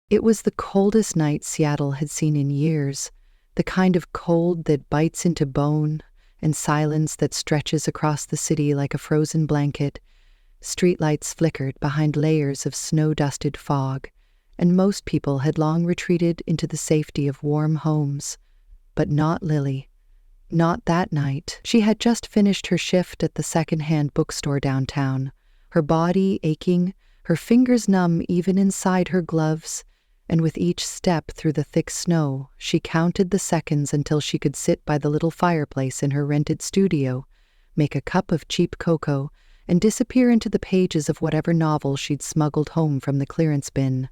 It was the coldest night Seattle had seen in years, the kind of cold that bites into bone and silence that stretches across the city like a frozen blanket. Streetlights flickered behind layers of snow-dusted fog, and most people had long retreated into the safety of warm homes. But not Lily. Not that night. She had just finished her shift at the second-hand bookstore downtown, her body aching, her fingers numb even inside her gloves, and with each step through the thick snow, she counted the seconds until she could sit by the little fireplace in her rented studio, make a cup of cheap cocoa, and disappear into the pages of whatever novel she'd smuggled home from the clearance bin.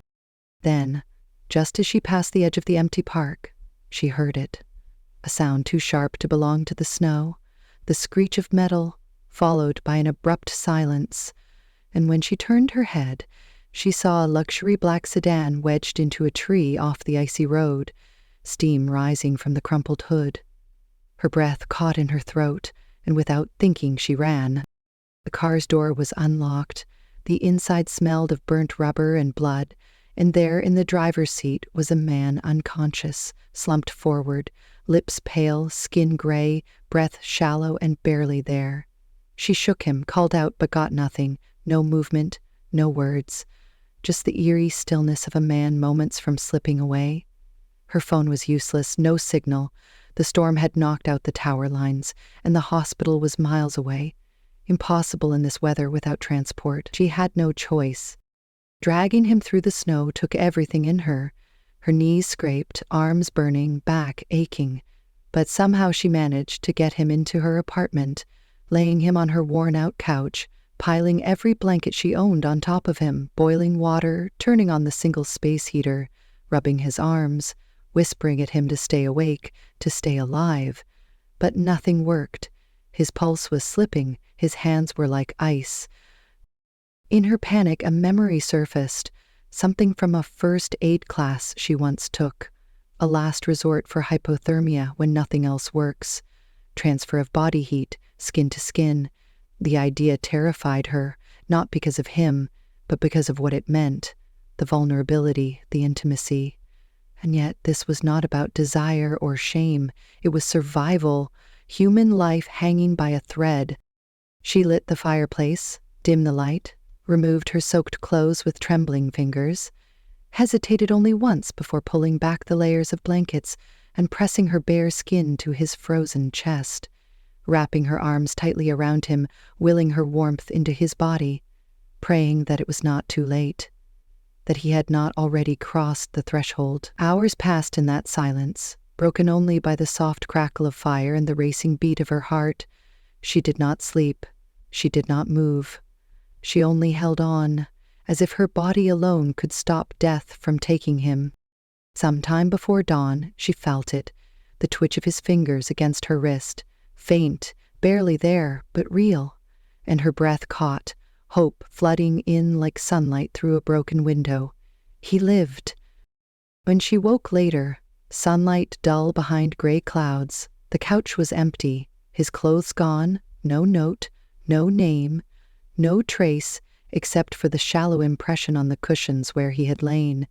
Then, just as she passed the edge of the empty park, she heard it. A sound too sharp to belong to the snow, the screech of metal, followed by an abrupt silence, and when she turned her head, she saw a luxury black sedan wedged into a tree off the icy road, steam rising from the crumpled hood. Her breath caught in her throat, and without thinking she ran. The car's door was unlocked, the inside smelled of burnt rubber and blood, and there in the driver's seat was a man unconscious, slumped forward, lips pale, skin gray, breath shallow and barely there. She shook him, called out, but got nothing. No movement, no words. Just the eerie stillness of a man moments from slipping away. Her phone was useless, no signal. The storm had knocked out the tower lines, and the hospital was miles away. Impossible in this weather without transport. She had no choice. Dragging him through the snow took everything in her. Her knees scraped, arms burning, back aching. But somehow she managed to get him into her apartment, laying him on her worn-out couch, piling every blanket she owned on top of him, boiling water, turning on the single space heater, rubbing his arms, whispering at him to stay awake, to stay alive. But nothing worked. His pulse was slipping, his hands were like ice. In her panic, a memory surfaced, something from a first aid class she once took, a last resort for hypothermia when nothing else works, transfer of body heat, skin to skin. The idea terrified her, not because of him, but because of what it meant, the vulnerability, the intimacy. And yet this was not about desire or shame. It was survival, human life hanging by a thread. She lit the fireplace, dimmed the light, removed her soaked clothes with trembling fingers, hesitated only once before pulling back the layers of blankets and pressing her bare skin to his frozen chest, wrapping her arms tightly around him, willing her warmth into his body, praying that it was not too late, that he had not already crossed the threshold. Hours passed in that silence, broken only by the soft crackle of fire and the racing beat of her heart. She did not sleep. She did not move. She only held on, as if her body alone could stop death from taking him. Some time before dawn, she felt it, the twitch of his fingers against her wrist, faint, barely there, but real, and her breath caught, hope flooding in like sunlight through a broken window. He lived. When she woke later, sunlight dull behind gray clouds, the couch was empty, his clothes gone, no note, no name, no trace except for the shallow impression on the cushions where he had lain.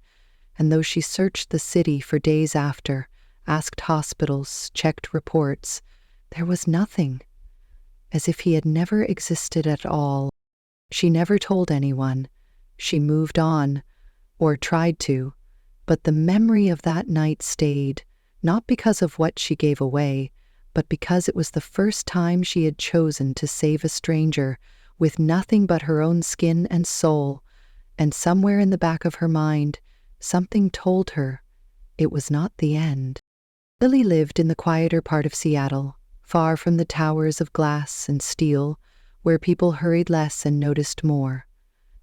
And though she searched the city for days after, asked hospitals, checked reports, there was nothing. As if he had never existed at all. She never told anyone. She moved on, or tried to, but the memory of that night stayed, not because of what she gave away, but because it was the first time she had chosen to save a stranger, with nothing but her own skin and soul, and somewhere in the back of her mind, something told her it was not the end. Lily lived in the quieter part of Seattle, far from the towers of glass and steel, where people hurried less and noticed more.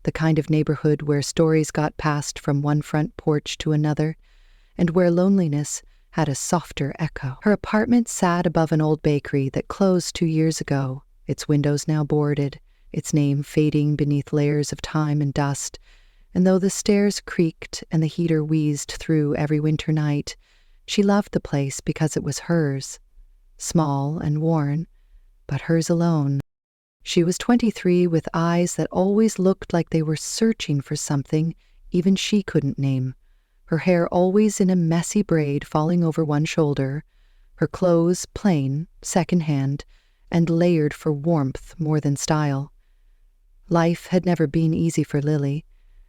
The kind of neighborhood where stories got passed from one front porch to another, and where loneliness had a softer echo. Her apartment sat above an old bakery that closed 2 years ago, its windows now boarded, its name fading beneath layers of time and dust, and though the stairs creaked and the heater wheezed through every winter night, she loved the place because it was hers. Small and worn, but hers alone. She was 23 with eyes that always looked like they were searching for something even she couldn't name. her hair always in a messy braid falling over one shoulder, her clothes plain, second-hand, and layered for warmth more than style. Life had never been easy for Lily,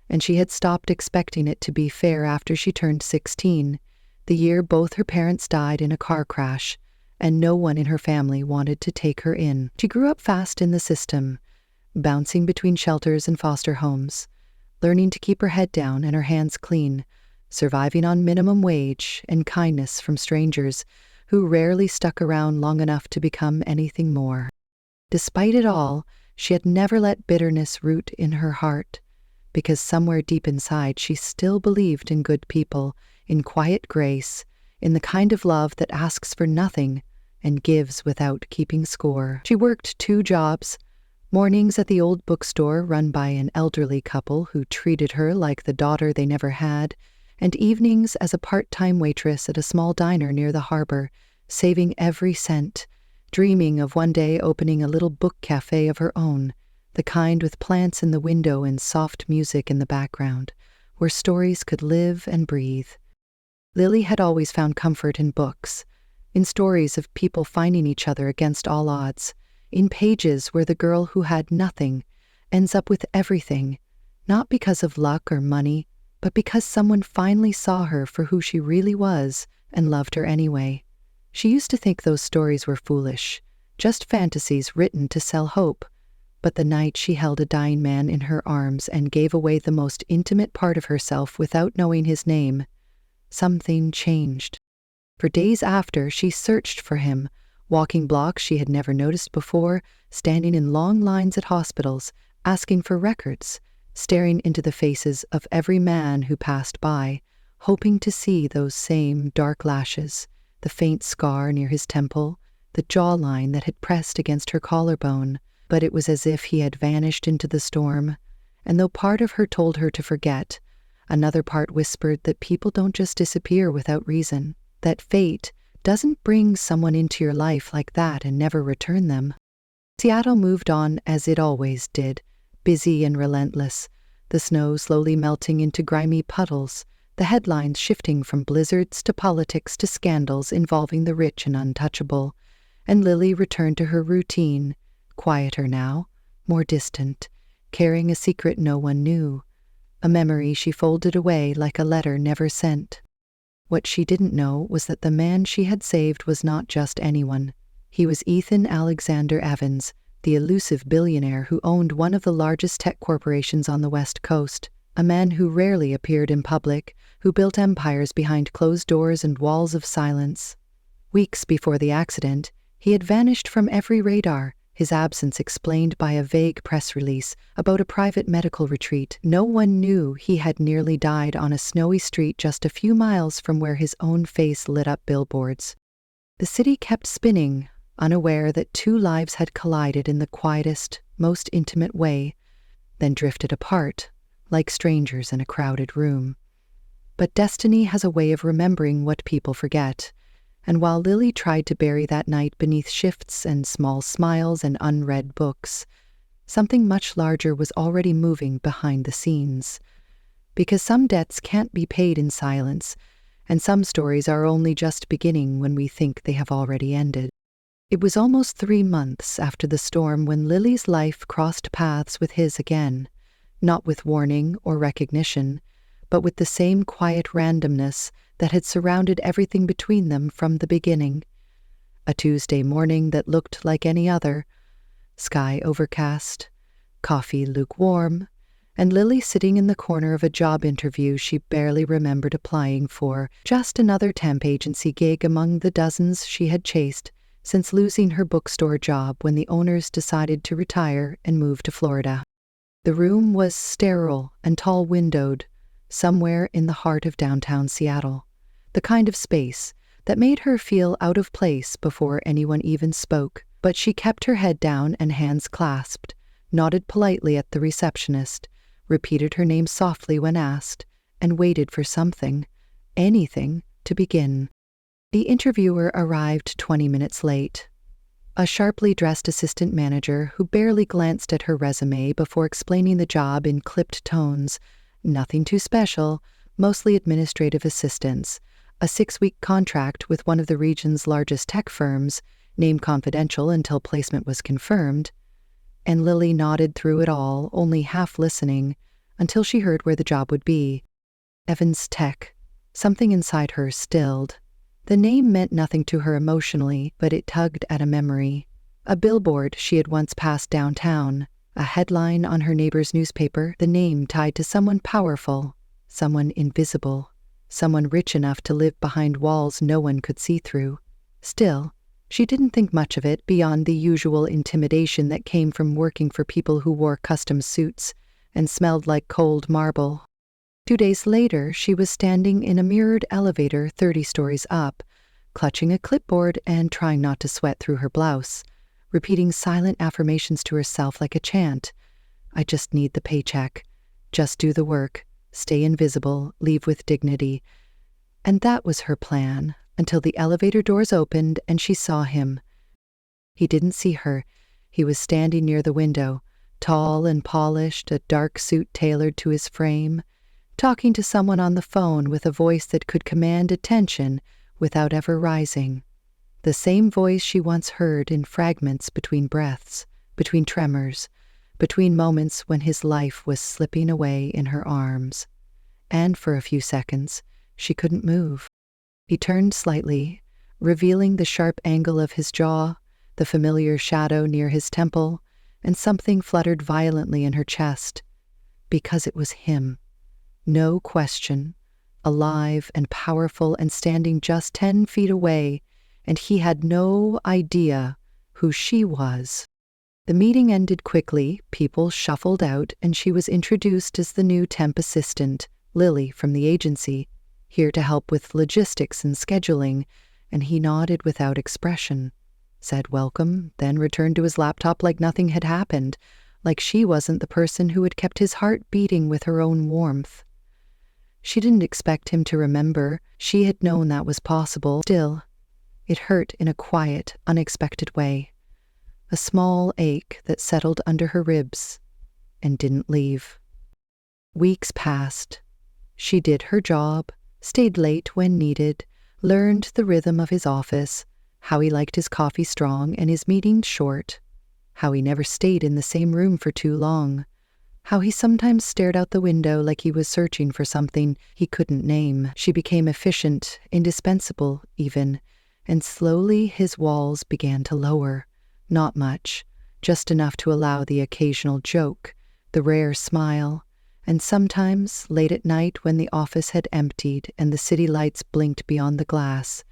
and she had stopped expecting it to be fair after she turned 16, the year both her parents died in a car crash, and no one in her family wanted to take her in. She grew up fast in the system, bouncing between shelters and foster homes, learning to keep her head down and her hands clean, surviving on minimum wage and kindness from strangers who rarely stuck around long enough to become anything more. Despite it all, she had never let bitterness root in her heart, because somewhere deep inside she still believed in good people, in quiet grace, in the kind of love that asks for nothing and gives without keeping score. She worked 2 jobs, mornings at the old bookstore run by an elderly couple who treated her like the daughter they never had, and evenings as a part-time waitress at a small diner near the harbor, saving every cent, dreaming of one day opening a little book cafe of her own, the kind with plants in the window and soft music in the background, where stories could live and breathe. Lily had always found comfort in books, in stories of people finding each other against all odds, in pages where the girl who had nothing ends up with everything, not because of luck or money, but because someone finally saw her for who she really was and loved her anyway. She used to think those stories were foolish, just fantasies written to sell hope, but the night she held a dying man in her arms and gave away the most intimate part of herself without knowing his name, something changed. For days after, she searched for him, walking blocks she had never noticed before, standing in long lines at hospitals, asking for records, staring into the faces of every man who passed by, hoping to see those same dark lashes, the faint scar near his temple, the jawline that had pressed against her collarbone. But it was as if he had vanished into the storm, and though part of her told her to forget, another part whispered that people don't just disappear without reason, that fate doesn't bring someone into your life like that and never return them. Seattle moved on as it always did, busy and relentless, the snow slowly melting into grimy puddles, the headlines shifting from blizzards to politics to scandals involving the rich and untouchable, and Lily returned to her routine, quieter now, more distant, carrying a secret no one knew, a memory she folded away like a letter never sent. What she didn't know was that the man she had saved was not just anyone. He was Ethan Alexander Evans, the elusive billionaire who owned one of the largest tech corporations on the West Coast, a man who rarely appeared in public, who built empires behind closed doors and walls of silence. Weeks before the accident, he had vanished from every radar, his absence explained by a vague press release about a private medical retreat. No one knew he had nearly died on a snowy street just a few miles from where his own face lit up billboards. The city kept spinning, unaware that 2 lives had collided in the quietest, most intimate way, then drifted apart, like strangers in a crowded room. But destiny has a way of remembering what people forget, and while Lily tried to bury that night beneath shifts and small smiles and unread books, something much larger was already moving behind the scenes. Because some debts can't be paid in silence, and some stories are only just beginning when we think they have already ended. It was almost 3 months after the storm when Lily's life crossed paths with his again, not with warning or recognition, but with the same quiet randomness that had surrounded everything between them from the beginning. A Tuesday morning that looked like any other, sky overcast, coffee lukewarm, and Lily sitting in the corner of a job interview she barely remembered applying for, just another temp agency gig among the dozens she had chased since losing her bookstore job when the owners decided to retire and move to Florida. The room was sterile and tall-windowed, somewhere in the heart of downtown Seattle, the kind of space that made her feel out of place before anyone even spoke. But she kept her head down and hands clasped, nodded politely at the receptionist, repeated her name softly when asked, and waited for something, anything, to begin. The interviewer arrived 20 minutes late. A sharply dressed assistant manager who barely glanced at her resume before explaining the job in clipped tones. Nothing too special, mostly administrative assistants, a 6-week contract with one of the region's largest tech firms, named confidential until placement was confirmed, and Lily nodded through it all, only half listening, until she heard where the job would be. Evans Tech. Something inside her stilled. The name meant nothing to her emotionally, but it tugged at a memory. A billboard she had once passed downtown, a headline on her neighbor's newspaper, the name tied to someone powerful, someone invisible, someone rich enough to live behind walls no one could see through. Still, she didn't think much of it beyond the usual intimidation that came from working for people who wore custom suits and smelled like cold marble. 2 days later, she was standing in a mirrored elevator 30 stories up, clutching a clipboard and trying not to sweat through her blouse, repeating silent affirmations to herself like a chant. I just need the paycheck. Just do the work. Stay invisible. Leave with dignity. And that was her plan, until the elevator doors opened and she saw him. He didn't see her. He was standing near the window, tall and polished, a dark suit tailored to his frame, talking to someone on the phone with a voice that could command attention without ever rising. The same voice she once heard in fragments between breaths, between tremors, between moments when his life was slipping away in her arms. And for a few seconds, she couldn't move. He turned slightly, revealing the sharp angle of his jaw, the familiar shadow near his temple, and something fluttered violently in her chest. Because it was him. No question. Alive and powerful and standing just 10 feet away, and he had no idea who she was. The meeting ended quickly, people shuffled out, and she was introduced as the new temp assistant, Lily from the agency, here to help with logistics and scheduling, and he nodded without expression, said welcome, then returned to his laptop like nothing had happened, like she wasn't the person who had kept his heart beating with her own warmth. She didn't expect him to remember. She had known that was possible. Still, it hurt in a quiet, unexpected way. A small ache that settled under her ribs and didn't leave. Weeks passed. She did her job, stayed late when needed, learned the rhythm of his office, how he liked his coffee strong and his meetings short, how he never stayed in the same room for too long, how he sometimes stared out the window like he was searching for something he couldn't name. She became efficient, indispensable even, and slowly his walls began to lower. Not much, just enough to allow the occasional joke, the rare smile, and sometimes, late at night when the office had emptied and the city lights blinked beyond the glass,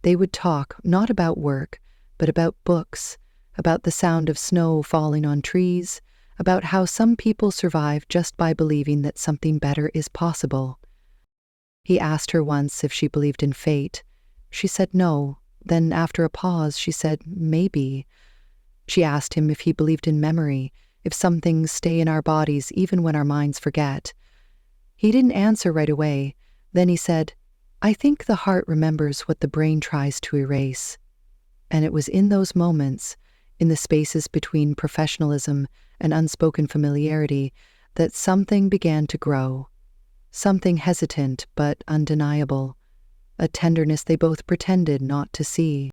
they would talk not about work, but about books, about the sound of snow falling on trees, about how some people survive just by believing that something better is possible. He asked her once if she believed in fate. She said no. Then, after a pause, she said maybe. She asked him if he believed in memory, if some things stay in our bodies even when our minds forget. He didn't answer right away. Then he said, I think the heart remembers what the brain tries to erase. And it was in those moments, in the spaces between professionalism and unspoken familiarity, that something began to grow. Something hesitant but undeniable. A tenderness they both pretended not to see.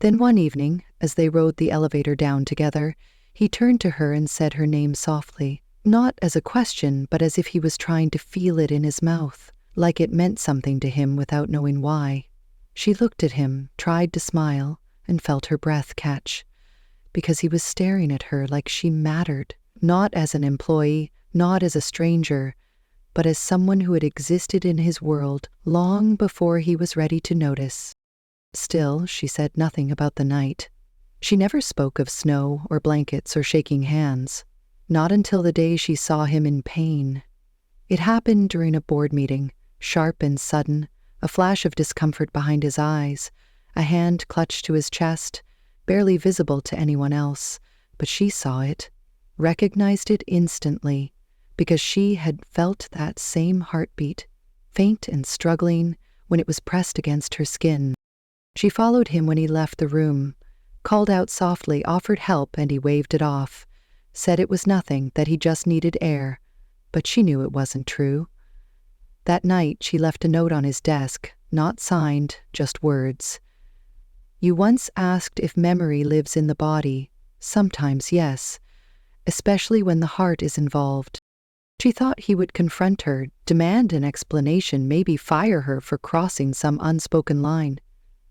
Then one evening, as they rode the elevator down together, he turned to her and said her name softly, not as a question, but as if he was trying to feel it in his mouth, like it meant something to him without knowing why. She looked at him, tried to smile, and felt her breath catch. Because he was staring at her like she mattered, not as an employee, not as a stranger, but as someone who had existed in his world long before he was ready to notice. Still, she said nothing about the night. She never spoke of snow or blankets or shaking hands, not until the day she saw him in pain. It happened during a board meeting, sharp and sudden, a flash of discomfort behind his eyes, a hand clutched to his chest, barely visible to anyone else, but she saw it, recognized it instantly, because she had felt that same heartbeat, faint and struggling, when it was pressed against her skin. She followed him when he left the room, called out softly, offered help, and he waved it off, said it was nothing, that he just needed air, but she knew it wasn't true. That night, she left a note on his desk, not signed, just words. You once asked if memory lives in the body. Sometimes, yes, especially when the heart is involved. She thought he would confront her, demand an explanation, maybe fire her for crossing some unspoken line.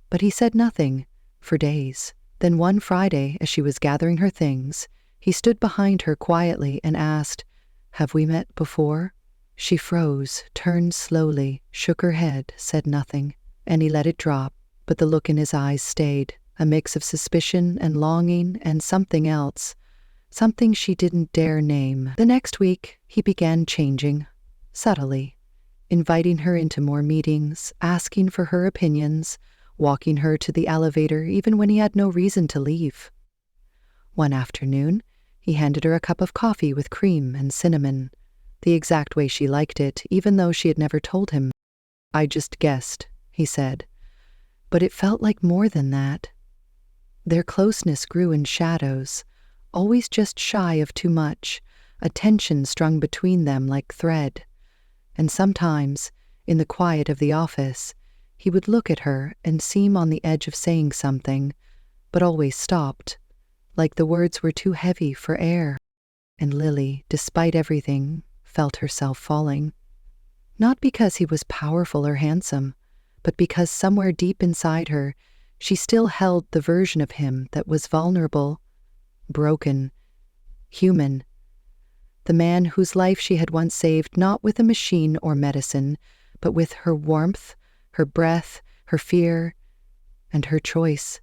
But he said nothing, for days. Then one Friday, as she was gathering her things, he stood behind her quietly and asked, "Have we met before?" She froze, turned slowly, shook her head, said nothing, and he let it drop, but the look in his eyes stayed, a mix of suspicion and longing and something else, something she didn't dare name. The next week, he began changing, subtly, inviting her into more meetings, asking for her opinions, walking her to the elevator even when he had no reason to leave. One afternoon, he handed her a cup of coffee with cream and cinnamon, the exact way she liked it, even though she had never told him. "I just guessed," he said. But it felt like more than that. Their closeness grew in shadows, always just shy of too much, a tension strung between them like thread. And sometimes, in the quiet of the office, he would look at her and seem on the edge of saying something, but always stopped, like the words were too heavy for air. And Lily, despite everything, felt herself falling. Not because he was powerful or handsome, but because somewhere deep inside her, she still held the version of him that was vulnerable, broken, human. The man whose life she had once saved not with a machine or medicine, but with her warmth, her breath, her fear, and her choice.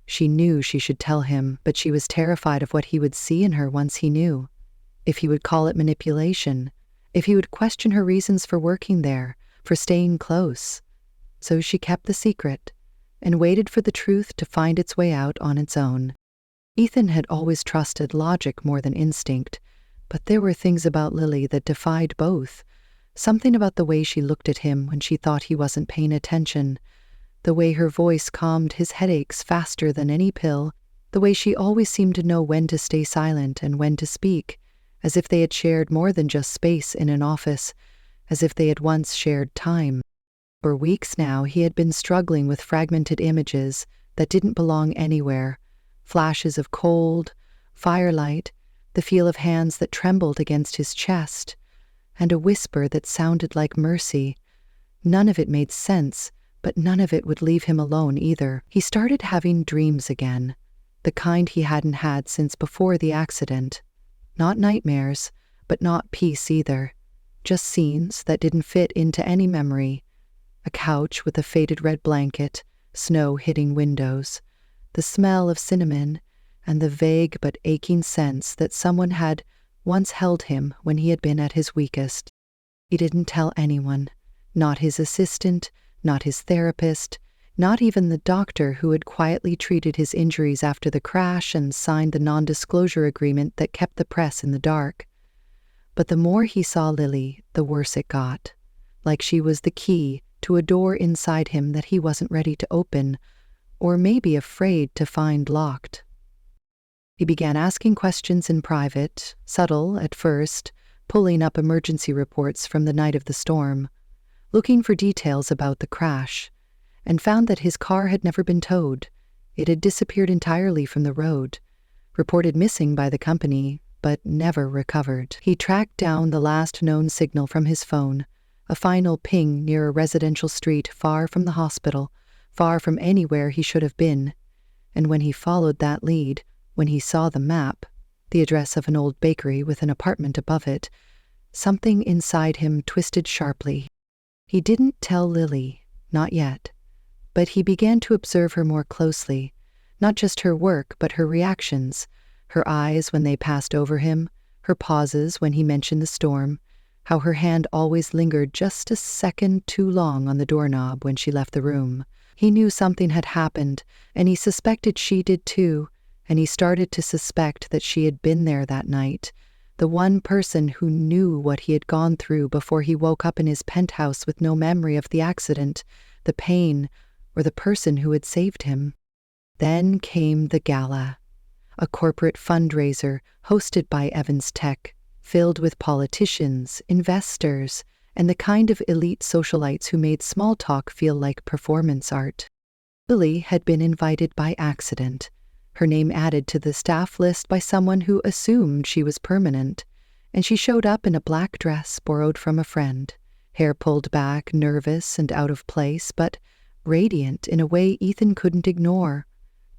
She knew she should tell him, but she was terrified of what he would see in her once he knew. If he would call it manipulation, if he would question her reasons for working there, for staying close. So she kept the secret and waited for the truth to find its way out on its own. Ethan had always trusted logic more than instinct, but there were things about Lily that defied both. Something about the way she looked at him when she thought he wasn't paying attention, the way her voice calmed his headaches faster than any pill, the way she always seemed to know when to stay silent and when to speak, as if they had shared more than just space in an office, as if they had once shared time. For weeks now, he had been struggling with fragmented images that didn't belong anywhere, flashes of cold, firelight, the feel of hands that trembled against his chest, and a whisper that sounded like mercy. None of it made sense, but none of it would leave him alone either. He started having dreams again, the kind he hadn't had since before the accident. Not nightmares, but not peace either. Just scenes that didn't fit into any memory. A couch with a faded red blanket, snow hitting windows, the smell of cinnamon, and the vague but aching sense that someone had once held him when he had been at his weakest. He didn't tell anyone, not his assistant, not his therapist, not even the doctor who had quietly treated his injuries after the crash and signed the non-disclosure agreement that kept the press in the dark. But the more he saw Lily, the worse it got, like she was the key to a door inside him that he wasn't ready to open, or maybe afraid to find locked. He began asking questions in private, subtle at first, pulling up emergency reports from the night of the storm, looking for details about the crash, and found that his car had never been towed. It had disappeared entirely from the road, reported missing by the company, but never recovered. He tracked down the last known signal from his phone, a final ping near a residential street far from the hospital, far from anywhere he should have been. And when he followed that lead, when he saw the map, the address of an old bakery with an apartment above it, something inside him twisted sharply. He didn't tell Lily, not yet, but he began to observe her more closely, not just her work but her reactions, her eyes when they passed over him, her pauses when he mentioned the storm, how her hand always lingered just a second too long on the doorknob when she left the room. He knew something had happened, and he suspected she did too, and he started to suspect that she had been there that night, the one person who knew what he had gone through before he woke up in his penthouse with no memory of the accident, the pain, or the person who had saved him. Then came the gala, a corporate fundraiser hosted by Evans Tech, filled with politicians, investors, and the kind of elite socialites who made small talk feel like performance art. Lily had been invited by accident, her name added to the staff list by someone who assumed she was permanent, and she showed up in a black dress borrowed from a friend, hair pulled back, nervous and out of place, but radiant in a way Ethan couldn't ignore.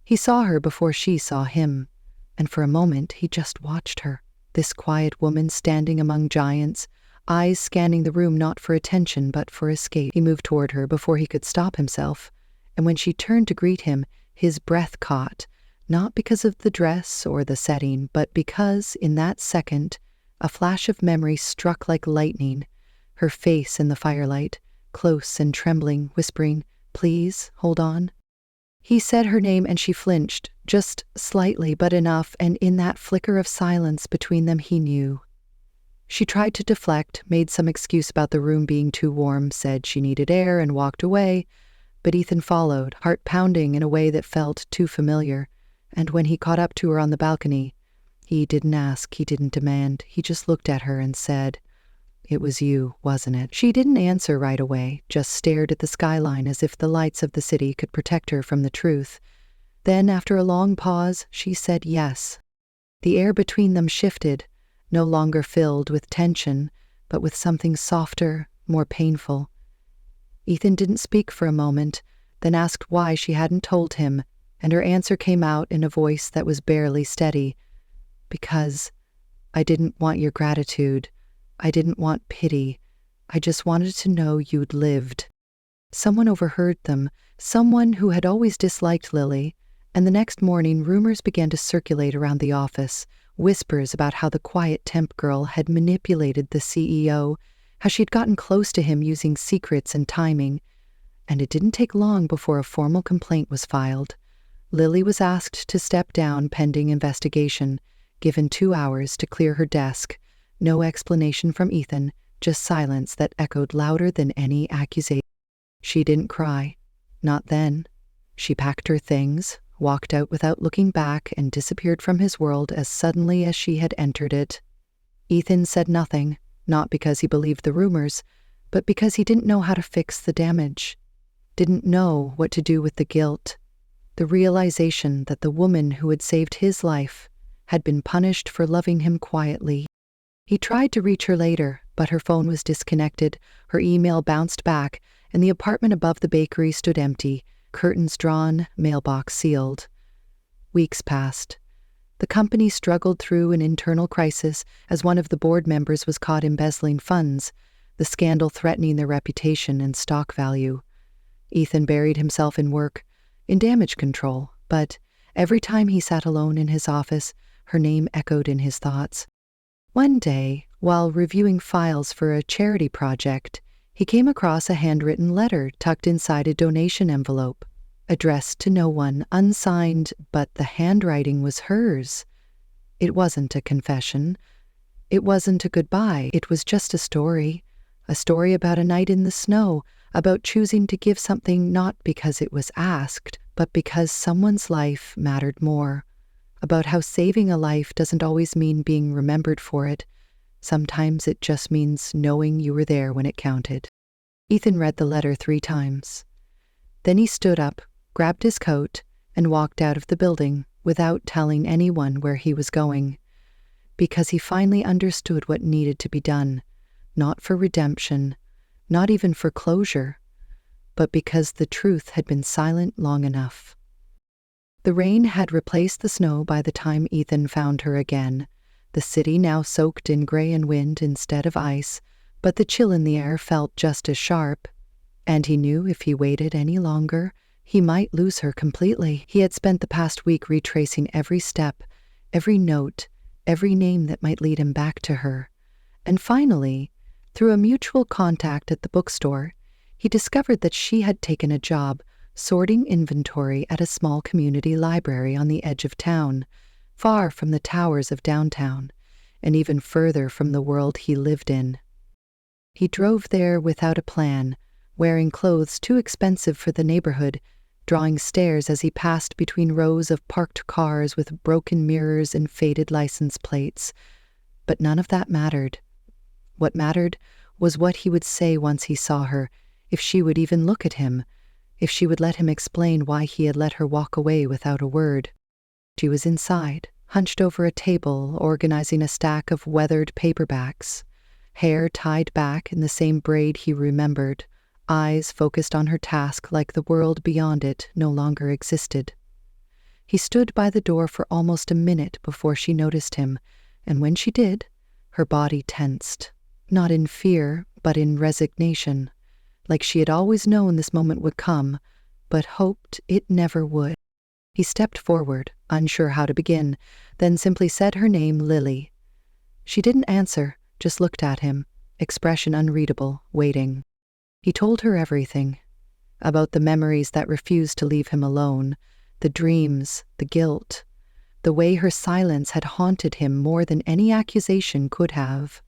He saw her before she saw him, and for a moment he just watched her, this quiet woman standing among giants, eyes scanning the room not for attention but for escape. He moved toward her before he could stop himself, and when she turned to greet him, his breath caught, not because of the dress or the setting, but because, in that second, a flash of memory struck like lightning, her face in the firelight, close and trembling, whispering, "Please, hold on." He said her name and she flinched, just slightly but enough, and in that flicker of silence between them he knew. She tried to deflect, made some excuse about the room being too warm, said she needed air, and walked away, but Ethan followed, heart pounding in a way that felt too familiar, and when he caught up to her on the balcony, he didn't ask, he didn't demand, he just looked at her and said, "It was you, wasn't it?" She didn't answer right away, just stared at the skyline as if the lights of the city could protect her from the truth. Then, after a long pause, she said yes. The air between them shifted, no longer filled with tension, but with something softer, more painful. Ethan didn't speak for a moment, then asked why she hadn't told him, and her answer came out in a voice that was barely steady. "Because I didn't want your gratitude. I didn't want pity. I just wanted to know you'd lived." Someone overheard them, someone who had always disliked Lily, and the next morning rumors began to circulate around the office, whispers about how the quiet temp girl had manipulated the CEO, how she'd gotten close to him using secrets and timing, and it didn't take long before a formal complaint was filed. Lily was asked to step down pending investigation, given 2 hours to clear her desk. No explanation from Ethan, just silence that echoed louder than any accusation. She didn't cry. Not then. She packed her things, walked out without looking back, and disappeared from his world as suddenly as she had entered it. Ethan said nothing, not because he believed the rumors, but because he didn't know how to fix the damage, didn't know what to do with the guilt, the realization that the woman who had saved his life had been punished for loving him quietly. He tried to reach her later, but her phone was disconnected, her email bounced back, and the apartment above the bakery stood empty, curtains drawn, mailbox sealed. Weeks passed. The company struggled through an internal crisis as one of the board members was caught embezzling funds, the scandal threatening their reputation and stock value. Ethan buried himself in work, in damage control, but every time he sat alone in his office, her name echoed in his thoughts. One day, while reviewing files for a charity project, he came across a handwritten letter tucked inside a donation envelope, addressed to no one, unsigned, but the handwriting was hers. It wasn't a confession. It wasn't a goodbye. It was just a story about a night in the snow, about choosing to give something not because it was asked, but because someone's life mattered more, about how saving a life doesn't always mean being remembered for it. Sometimes it just means knowing you were there when it counted. Ethan read the letter 3 times. Then he stood up, grabbed his coat, and walked out of the building without telling anyone where he was going, because he finally understood what needed to be done, not for redemption, not even for closure, but because the truth had been silent long enough. The rain had replaced the snow by the time Ethan found her again, the city now soaked in gray and wind instead of ice, but the chill in the air felt just as sharp, and he knew if he waited any longer, he might lose her completely. He had spent the past week retracing every step, every note, every name that might lead him back to her. And finally, through a mutual contact at the bookstore, he discovered that she had taken a job sorting inventory at a small community library on the edge of town, far from the towers of downtown, and even further from the world he lived in. He drove there without a plan, wearing clothes too expensive for the neighborhood, drawing stares as he passed between rows of parked cars with broken mirrors and faded license plates. But none of that mattered. What mattered was what he would say once he saw her, if she would even look at him, if she would let him explain why he had let her walk away without a word. She was inside, hunched over a table, organizing a stack of weathered paperbacks, hair tied back in the same braid he remembered, eyes focused on her task like the world beyond it no longer existed. He stood by the door for almost a minute before she noticed him, and when she did, her body tensed, not in fear, but in resignation, like she had always known this moment would come, but hoped it never would. He stepped forward, unsure how to begin, then simply said her name, Lily. She didn't answer, just looked at him, expression unreadable, waiting. He told her everything, about the memories that refused to leave him alone, the dreams, the guilt, the way her silence had haunted him more than any accusation could have,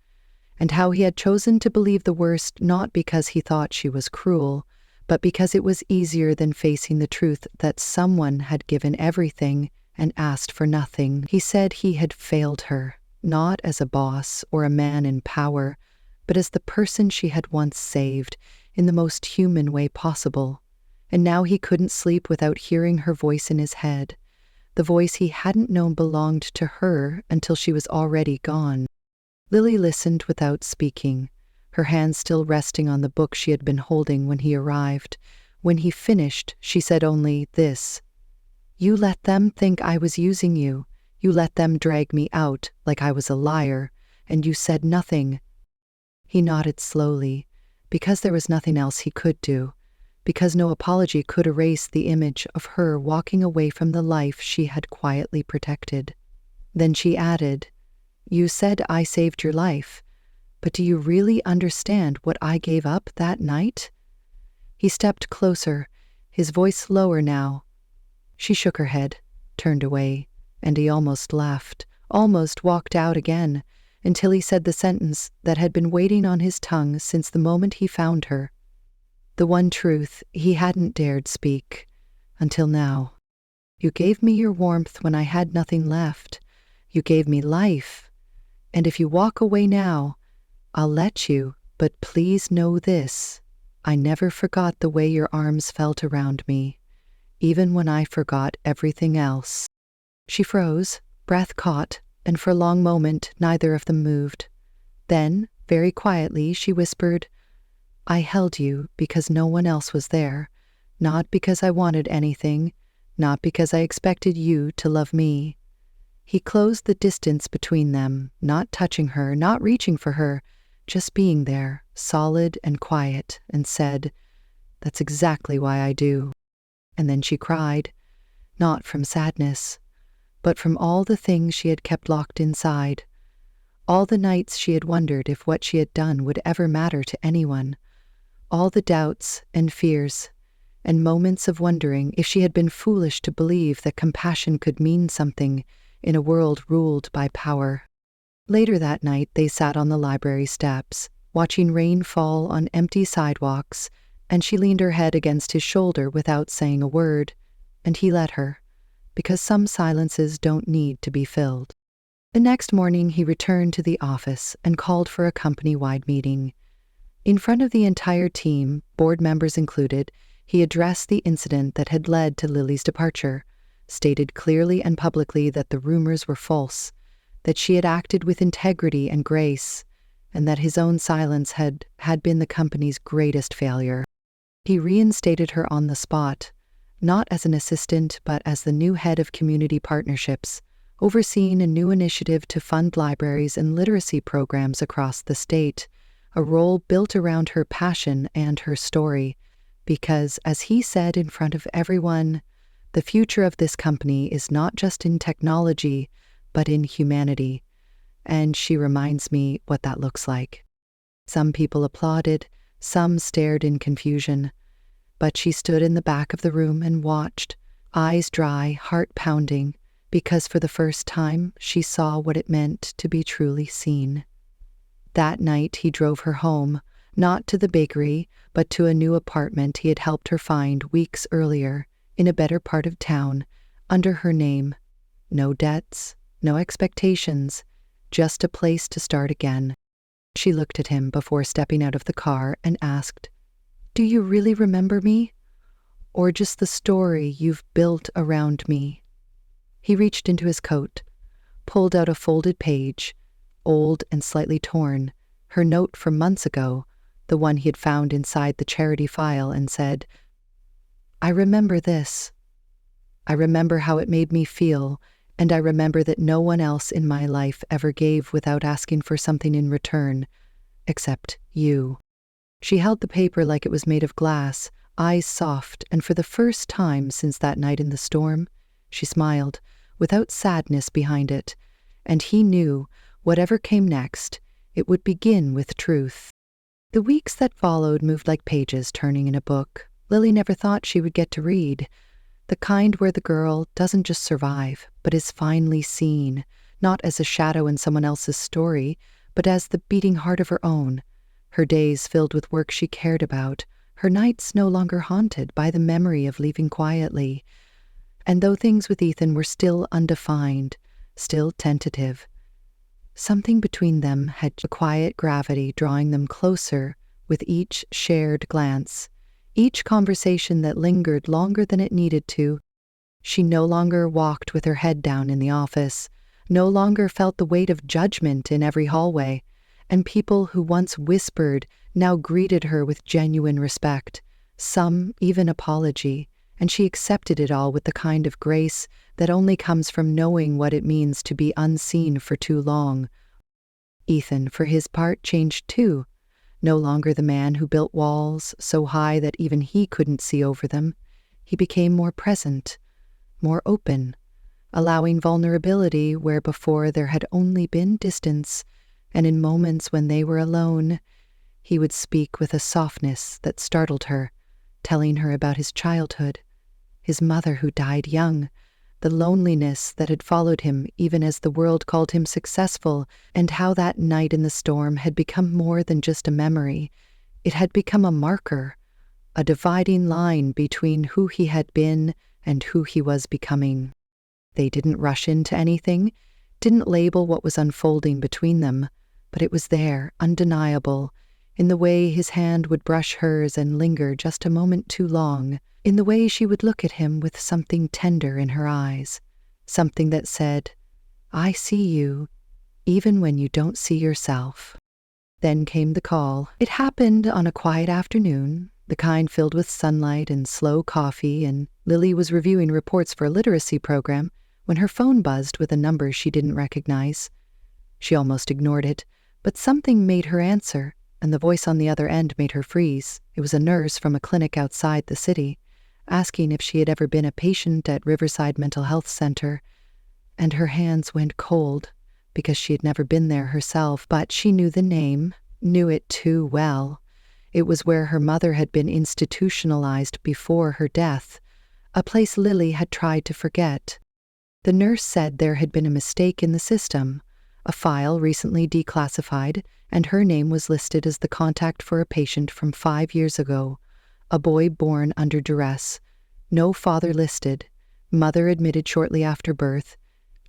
and how he had chosen to believe the worst not because he thought she was cruel, but because it was easier than facing the truth that someone had given everything and asked for nothing. He said he had failed her, not as a boss or a man in power, but as the person she had once saved, in the most human way possible. And now he couldn't sleep without hearing her voice in his head, the voice he hadn't known belonged to her until she was already gone. Lily listened without speaking, her hands still resting on the book she had been holding when he arrived. When he finished, she said only this: "You let them think I was using you. You let them drag me out like I was a liar, and you said nothing." He nodded slowly, because there was nothing else he could do, because no apology could erase the image of her walking away from the life she had quietly protected. Then she added, "You said I saved your life, but do you really understand what I gave up that night?" He stepped closer, his voice lower now. She shook her head, turned away, and he almost laughed, almost walked out again, until he said the sentence that had been waiting on his tongue since the moment he found her. The one truth he hadn't dared speak, until now. "You gave me your warmth when I had nothing left. You gave me life. And if you walk away now, I'll let you, but please know this. I never forgot the way your arms felt around me, even when I forgot everything else." She froze, breath caught, and for a long moment neither of them moved. Then, very quietly, she whispered, "I held you because no one else was there, not because I wanted anything, not because I expected you to love me." He closed the distance between them, not touching her, not reaching for her, just being there, solid and quiet, and said, "That's exactly why I do." And then she cried, not from sadness, but from all the things she had kept locked inside, all the nights she had wondered if what she had done would ever matter to anyone, all the doubts and fears, and moments of wondering if she had been foolish to believe that compassion could mean something in a world ruled by power. Later that night, they sat on the library steps, watching rain fall on empty sidewalks, and she leaned her head against his shoulder without saying a word, and he let her, because some silences don't need to be filled. The next morning, he returned to the office and called for a company-wide meeting. In front of the entire team, board members included, he addressed the incident that had led to Lily's departure, stated clearly and publicly that the rumors were false, that she had acted with integrity and grace, and that his own silence had been the company's greatest failure. He reinstated her on the spot, not as an assistant but as the new head of community partnerships, overseeing a new initiative to fund libraries and literacy programs across the state, a role built around her passion and her story, because, as he said in front of everyone, the future of this company is not just in technology, but in humanity, and she reminds me what that looks like. Some people applauded, some stared in confusion, but she stood in the back of the room and watched, eyes dry, heart pounding, because for the first time she saw what it meant to be truly seen. That night he drove her home, not to the bakery, but to a new apartment he had helped her find weeks earlier, in a better part of town, under her name. No debts, no expectations, just a place to start again. She looked at him before stepping out of the car and asked, "Do you really remember me? Or just the story you've built around me?" He reached into his coat, pulled out a folded page, old and slightly torn, her note from months ago, the one he had found inside the charity file, and said, "I remember this. I remember how it made me feel, and I remember that no one else in my life ever gave without asking for something in return, except you." She held the paper like it was made of glass, eyes soft, and for the first time since that night in the storm, she smiled, without sadness behind it, and he knew, whatever came next, it would begin with truth. The weeks that followed moved like pages turning in a book Lily never thought she would get to read, the kind where the girl doesn't just survive, but is finally seen, not as a shadow in someone else's story, but as the beating heart of her own, her days filled with work she cared about, her nights no longer haunted by the memory of leaving quietly. And though things with Ethan were still undefined, still tentative, something between them had a quiet gravity drawing them closer with each shared glance, each conversation that lingered longer than it needed to. She no longer walked with her head down in the office, no longer felt the weight of judgment in every hallway, and people who once whispered now greeted her with genuine respect, some even apology, and she accepted it all with the kind of grace that only comes from knowing what it means to be unseen for too long. Ethan, for his part, changed too. No longer the man who built walls so high that even he couldn't see over them. He became more present, more open, allowing vulnerability where before there had only been distance, and in moments when they were alone, he would speak with a softness that startled her, telling her about his childhood, his mother who died young, the loneliness that had followed him even as the world called him successful, and how that night in the storm had become more than just a memory. It had become a marker, a dividing line between who he had been and who he was becoming. They didn't rush into anything, didn't label what was unfolding between them, but it was there, undeniable, in the way his hand would brush hers and linger just a moment too long, in the way she would look at him with something tender in her eyes, something that said, "I see you, even when you don't see yourself." Then came the call. It happened on a quiet afternoon, the kind filled with sunlight and slow coffee, and Lily was reviewing reports for a literacy program when her phone buzzed with a number she didn't recognize. She almost ignored it, but something made her answer, and the voice on the other end made her freeze. It was a nurse from a clinic outside the city, asking if she had ever been a patient at Riverside Mental Health Center, and her hands went cold because she had never been there herself, but she knew the name, knew it too well. It was where her mother had been institutionalized before her death, a place Lily had tried to forget. The nurse said there had been a mistake in the system, a file recently declassified, and her name was listed as the contact for a patient from 5 years ago, a boy born under duress, no father listed, mother admitted shortly after birth,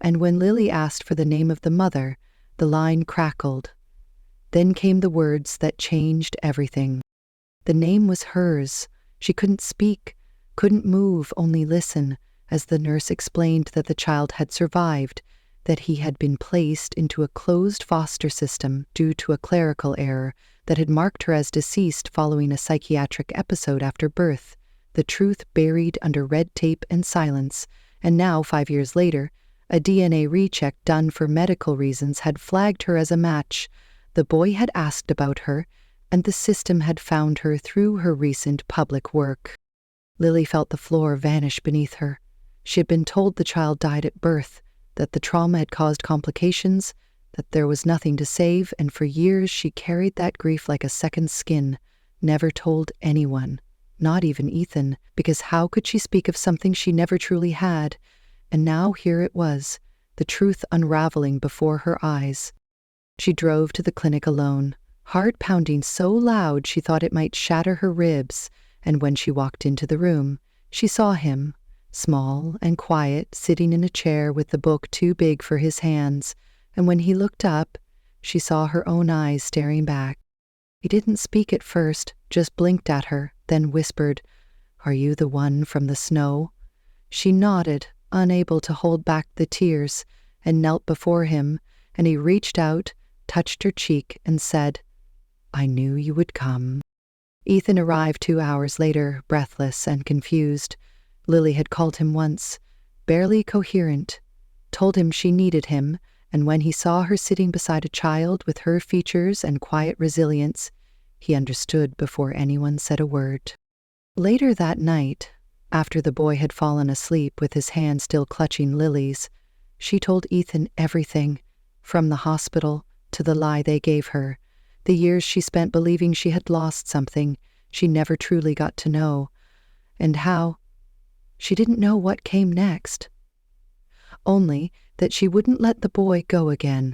and when Lily asked for the name of the mother, the line crackled. Then came the words that changed everything. The name was hers. She couldn't speak, couldn't move, only listen, as the nurse explained that the child had survived, that he had been placed into a closed foster system due to a clerical error that had marked her as deceased following a psychiatric episode after birth, the truth buried under red tape and silence, and now, 5 years later, a DNA recheck done for medical reasons had flagged her as a match. The boy had asked about her, and the system had found her through her recent public work. Lily felt the floor vanish beneath her. She had been told the child died at birth, that the trauma had caused complications, that there was nothing to save, and for years she carried that grief like a second skin, never told anyone, not even Ethan, because how could she speak of something she never truly had? And now here it was, the truth unraveling before her eyes. She drove to the clinic alone, heart pounding so loud she thought it might shatter her ribs, and when she walked into the room, she saw him, small and quiet, sitting in a chair with the book too big for his hands, and when he looked up, she saw her own eyes staring back. He didn't speak at first, just blinked at her, then whispered, "Are you the one from the snow?" She nodded, unable to hold back the tears, and knelt before him, and he reached out, touched her cheek, and said, "I knew you would come." Ethan arrived 2 hours later, breathless and confused. Lily had called him once, barely coherent, told him she needed him, and when he saw her sitting beside a child with her features and quiet resilience, he understood before anyone said a word. Later that night, after the boy had fallen asleep with his hand still clutching Lily's, she told Ethan everything, from the hospital to the lie they gave her, the years she spent believing she had lost something she never truly got to know, and how she didn't know what came next. Only that she wouldn't let the boy go again.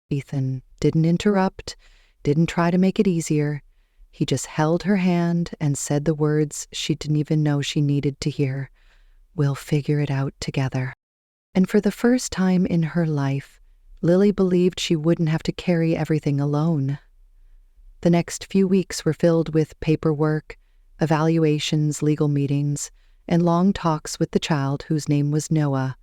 Ethan didn't interrupt, didn't try to make it easier. He just held her hand and said the words she didn't even know she needed to hear. "We'll figure it out together." And for the first time in her life, Lily believed she wouldn't have to carry everything alone. The next few weeks were filled with paperwork, evaluations, legal meetings, and long talks with the child whose name was Noah,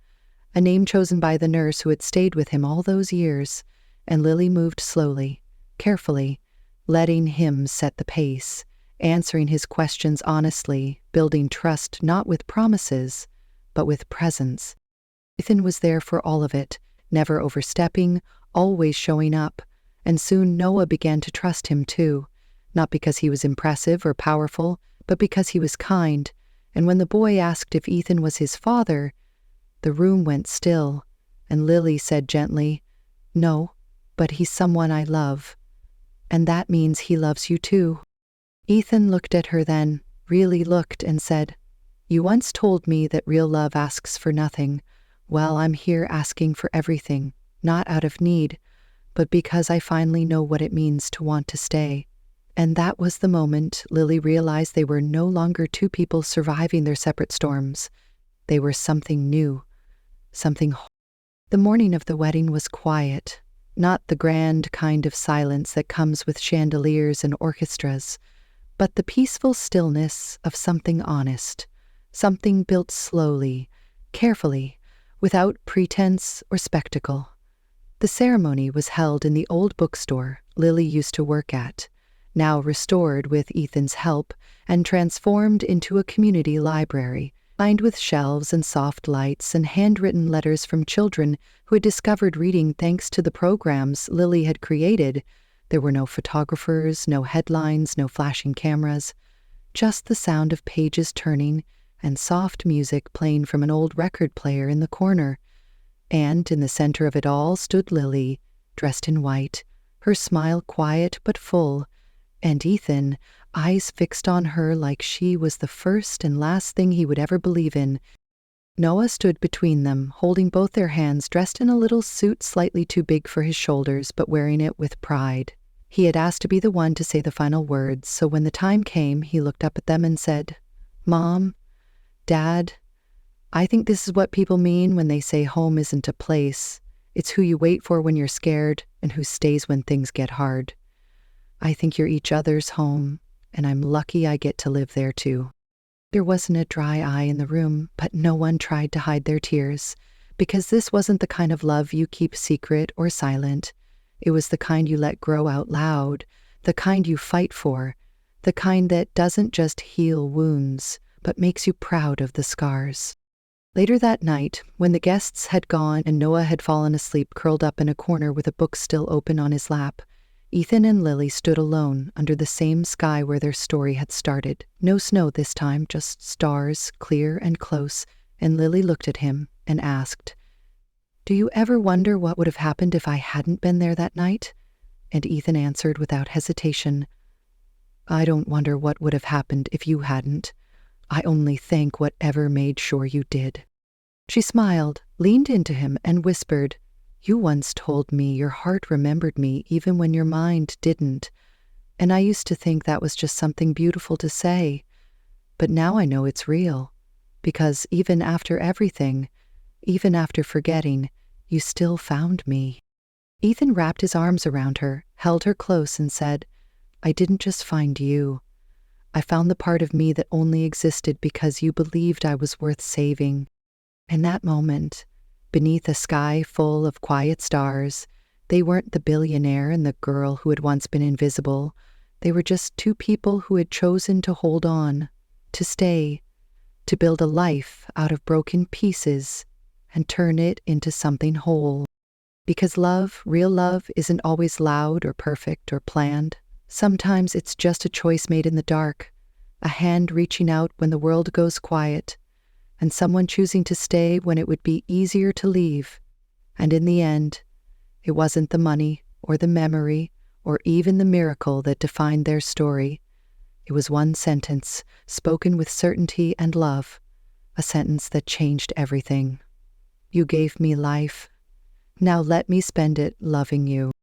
a name chosen by the nurse who had stayed with him all those years, and Lily moved slowly, carefully, letting him set the pace, answering his questions honestly, building trust not with promises, but with presence. Ethan was there for all of it, never overstepping, always showing up, and soon Noah began to trust him too, not because he was impressive or powerful, but because he was kind, and when the boy asked if Ethan was his father, the room went still, and Lily said gently, "No, but he's someone I love. And that means he loves you too." Ethan looked at her then, really looked, and said, "You once told me that real love asks for nothing. Well, I'm here asking for everything, not out of need, but because I finally know what it means to want to stay." And that was the moment Lily realized they were no longer two people surviving their separate storms. They were something new, something whole. The morning of the wedding was quiet, not the grand kind of silence that comes with chandeliers and orchestras, but the peaceful stillness of something honest, something built slowly, carefully, without pretense or spectacle. The ceremony was held in the old bookstore Lily used to work at, now restored with Ethan's help and transformed into a community library, lined with shelves and soft lights and handwritten letters from children who had discovered reading thanks to the programs Lily had created. There were no photographers, no headlines, no flashing cameras, just the sound of pages turning and soft music playing from an old record player in the corner. And in the center of it all stood Lily, dressed in white, her smile quiet but full, and Ethan, eyes fixed on her like she was the first and last thing he would ever believe in. Noah stood between them, holding both their hands, dressed in a little suit slightly too big for his shoulders, but wearing it with pride. He had asked to be the one to say the final words, so when the time came, he looked up at them and said, "Mom, Dad, I think this is what people mean when they say home isn't a place. It's who you wait for when you're scared and who stays when things get hard. I think you're each other's home, and I'm lucky I get to live there too." There wasn't a dry eye in the room, but no one tried to hide their tears, because this wasn't the kind of love you keep secret or silent. It was the kind you let grow out loud, the kind you fight for, the kind that doesn't just heal wounds, but makes you proud of the scars. Later that night, when the guests had gone and Noah had fallen asleep curled up in a corner with a book still open on his lap, Ethan and Lily stood alone under the same sky where their story had started. No snow this time, just stars, clear and close, and Lily looked at him and asked, "Do you ever wonder what would have happened if I hadn't been there that night?" And Ethan answered without hesitation, "I don't wonder what would have happened if you hadn't. I only thank whatever made sure you did." She smiled, leaned into him, and whispered, "You once told me your heart remembered me even when your mind didn't, and I used to think that was just something beautiful to say. But now I know it's real, because even after everything, even after forgetting, you still found me." Ethan wrapped his arms around her, held her close, and said, "I didn't just find you. I found the part of me that only existed because you believed I was worth saving." In that moment, beneath a sky full of quiet stars, they weren't the billionaire and the girl who had once been invisible. They were just two people who had chosen to hold on, to stay, to build a life out of broken pieces and turn it into something whole. Because love, real love, isn't always loud or perfect or planned. Sometimes it's just a choice made in the dark, a hand reaching out when the world goes quiet, and someone choosing to stay when it would be easier to leave. And in the end, it wasn't the money or the memory or even the miracle that defined their story. It was one sentence, spoken with certainty and love, a sentence that changed everything. "You gave me life. Now let me spend it loving you."